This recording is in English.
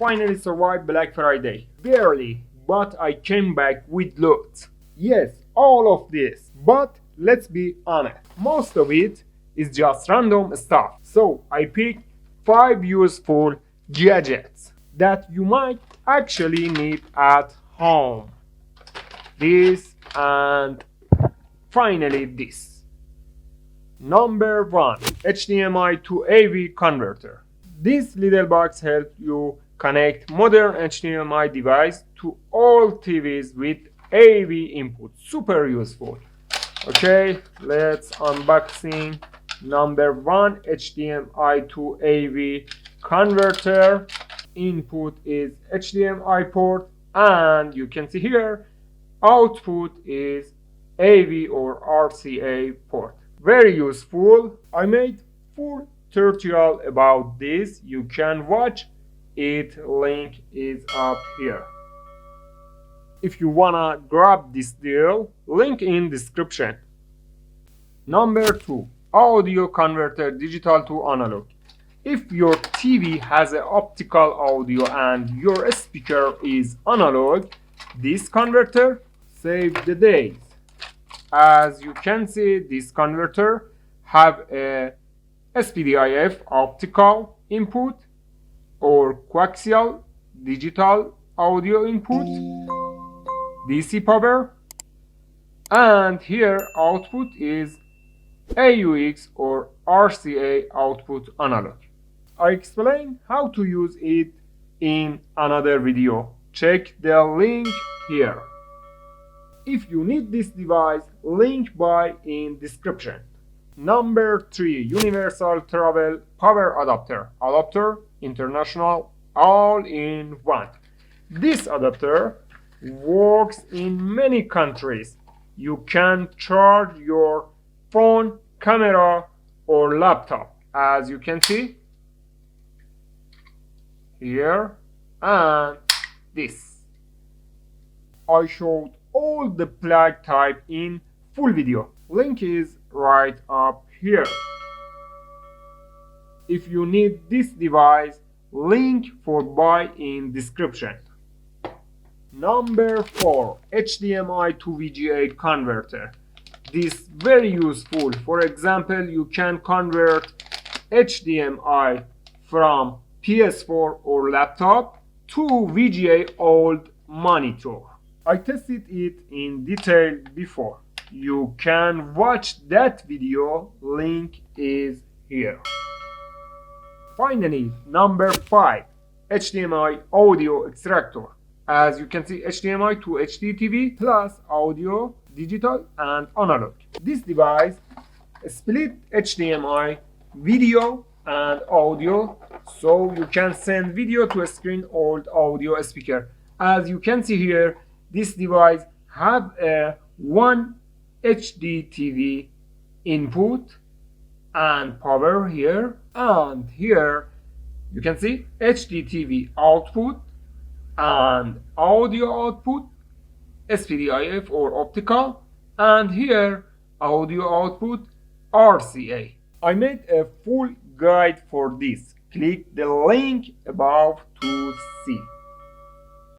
finally survived Black Friday. Barely, but I came back with loot. Yes, all of this. But let's be honest, most of it is just random stuff. So I picked 5 useful gadgets that you might actually need at home. This and finally this. Number 1. HDMI to AV converter. This little box helps you connect modern HDMI device to all TVs with AV input. Super useful. Okay, let's unboxing number 1 HDMI to AV converter. Input is HDMI port and you can see here output is AV or RCA port. Very useful. I made full tutorial about this. You can watch it. Link is up here. If you wanna grab this deal, link in description. Number 2. Audio converter digital to analog. If your TV has an optical audio and your speaker is analog, this converter saves the days. As you can see, this converter have a SPDIF optical input or coaxial digital audio input, DC power, and here output is AUX or RCA output analog. I explain how to use it in another video. Check the link here. If you need this device, link by in description. Number 3. Universal Travel Power Adapter. Adapter International all-in-one. This adapter works in many countries. You can charge your phone, camera or laptop, as you can see here and this. I showed all the plug type in full video. Link is right up here. If you need this device, link for buy in description. Number 4. HDMI to VGA converter. This very useful. For example, you can convert HDMI from PS4 or laptop to VGA old monitor. I tested it in detail before. You can watch that video. Link is here. Finally, number 5. HDMI Audio Extractor. As you can see, HDMI to HDTV plus audio, digital and analog. This device split HDMI video and audio, so you can send video to a screen old audio speaker. As you can see here, this device have a 1 HDTV input and power here, and here you can see HDTV output and audio output, SPDIF or optical, and here audio output RCA. I made a full guide for this. Click the link above to see.